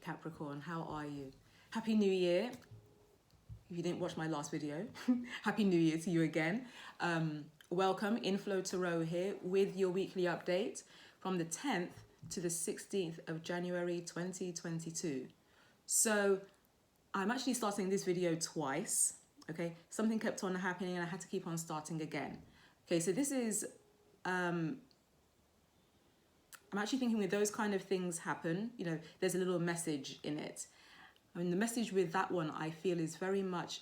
Capricorn, how are you? Happy New Year. If you didn't watch my last video, Happy New Year to you again. Welcome, Inflow Tarot here with your weekly update from the 10th to the 16th of January 2022. So I'm actually starting this video twice, okay? Something kept on happening and I had to keep on starting again. Okay, so this is, I'm actually thinking when those kind of things happen, you know, there's a little message in it. I mean, the message with that one, I feel, is very much,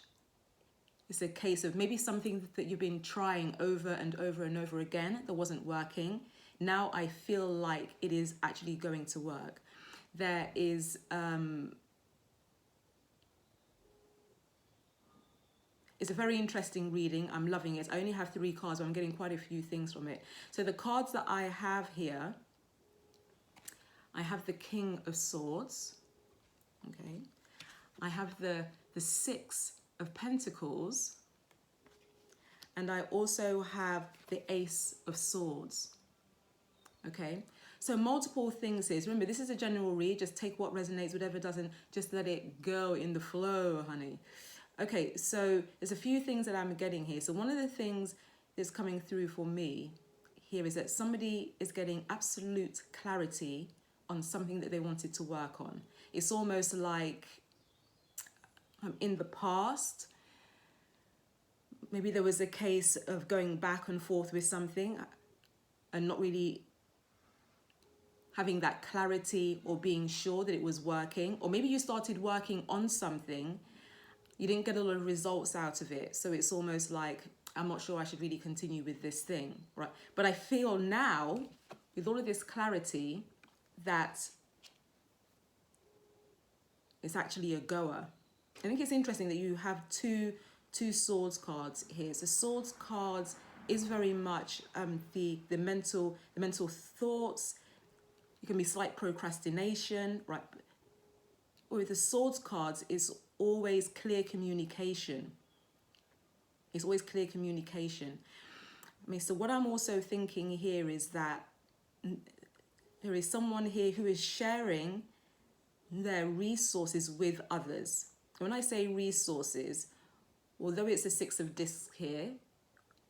it's a case of maybe something that you've been trying over and over and over again that wasn't working. Now I feel like it is actually going to work. There is, it's a very interesting reading. I'm loving it. I only have 3 cards, but I'm getting quite a few things from it. So the cards that I have here, I have the King of Swords, okay? I have the 6 of Pentacles, and I also have the Ace of Swords, okay? So multiple things here. So remember, this is a general read. Just take what resonates, whatever doesn't, just let it go in the flow, honey. Okay, so there's a few things that I'm getting here. So one of the things that's coming through for me here is that somebody is getting absolute clarity on something that they wanted to work on. It's almost like in the past, maybe there was a case of going back and forth with something and not really having that clarity or being sure that it was working. Or maybe you started working on something, you didn't get a lot of results out of it. So it's almost like, I'm not sure I should really continue with this thing, right? But I feel now, with all of this clarity, that it's actually a goer. I think it's interesting that you have two swords cards here. So swords cards is very much the mental thoughts. It can be slight procrastination, right? With the swords cards, it's always clear communication. It's always clear communication. I mean, so what I'm also thinking here is that there is someone here who is sharing their resources with others. When I say resources, although it's a 6 of discs here,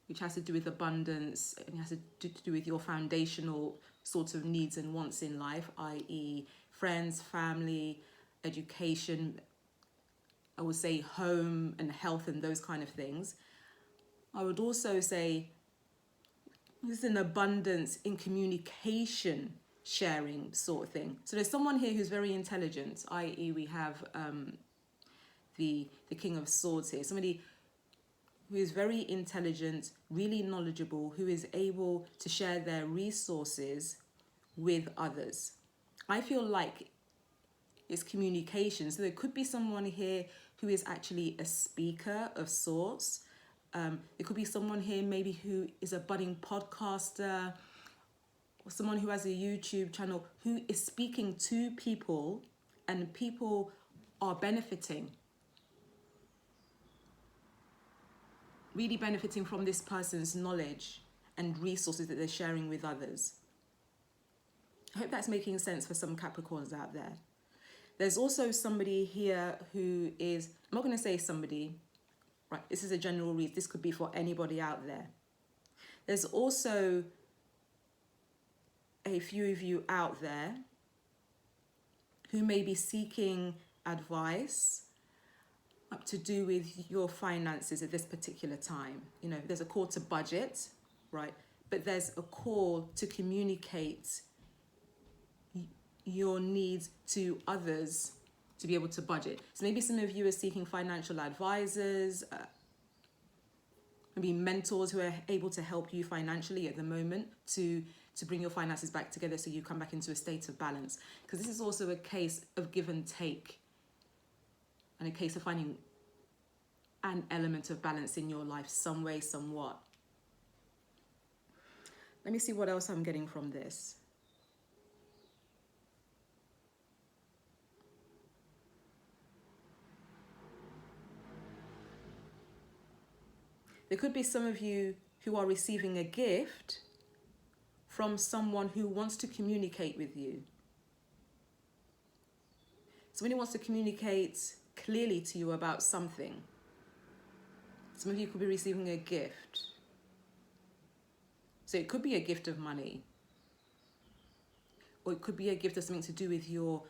which has to do with abundance and has to do with your foundational sorts of needs and wants in life, i.e. friends, family, education, I would say home and health and those kind of things. I would also say there's an abundance in communication sharing sort of thing. So there's someone here who's very intelligent, i.e. we have the King of Swords here, somebody who is very intelligent, really knowledgeable, who is able to share their resources with others. I feel like it's communication. So there could be someone here who is actually a speaker of sorts. There could be someone here maybe who is a budding podcaster, or someone who has a YouTube channel who is speaking to people and people are benefiting. Really benefiting from this person's knowledge and resources that they're sharing with others. I hope that's making sense for some Capricorns out there. There's also somebody here who is, I'm not going to say somebody, right, this is a general read, this could be for anybody out there. There's also a few of you out there who may be seeking advice to do with your finances at this particular time. You know, there's a call to budget, right? But there's a call to communicate your needs to others to be able to budget. So maybe some of you are seeking financial advisors, maybe mentors who are able to help you financially at the moment to bring your finances back together so you come back into a state of balance. Because this is also a case of give and take and a case of finding an element of balance in your life some way, somewhat. Let me see what else I'm getting from this. There could be some of you who are receiving a gift from someone who wants to communicate with you. Somebody wants to communicate clearly to you about something. Some of you could be receiving a gift. So it could be a gift of money, or it could be a gift of something to do with your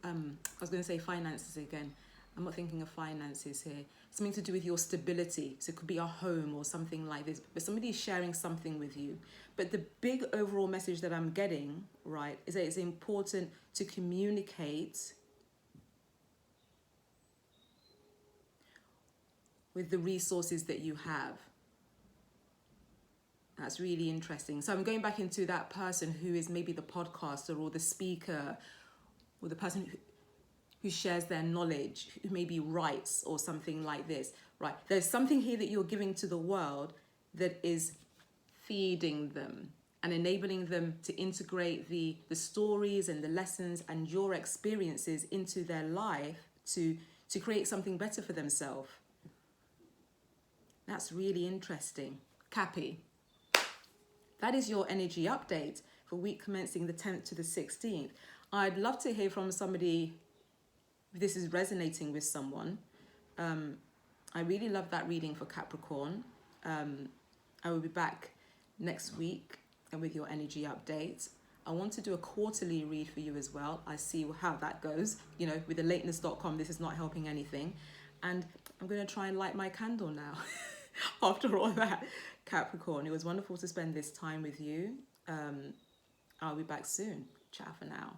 I was going to say finances again. I'm not thinking of finances here. Something to do with your stability. So it could be a home or something like this. But somebody is sharing something with you. But the big overall message that I'm getting, right, is that it's important to communicate with the resources that you have. That's really interesting. So I'm going back into that person who is maybe the podcaster or the speaker or the person who shares their knowledge, who maybe writes or something like this, right? There's something here that you're giving to the world that is feeding them and enabling them to integrate the stories and the lessons and your experiences into their life to create something better for themselves. That's really interesting. Cappy, that is your energy update for week commencing the 10th to the 16th. I'd love to hear from somebody if this is resonating with someone. I really love that reading for Capricorn. I will be back next week and with your energy update. I want to do a quarterly read for you as well. I see how that goes. You know, with the lateness.com, this is not helping anything. And I'm going to try and light my candle now. After all that, Capricorn, it was wonderful to spend this time with you. I'll be back soon. Ciao for now.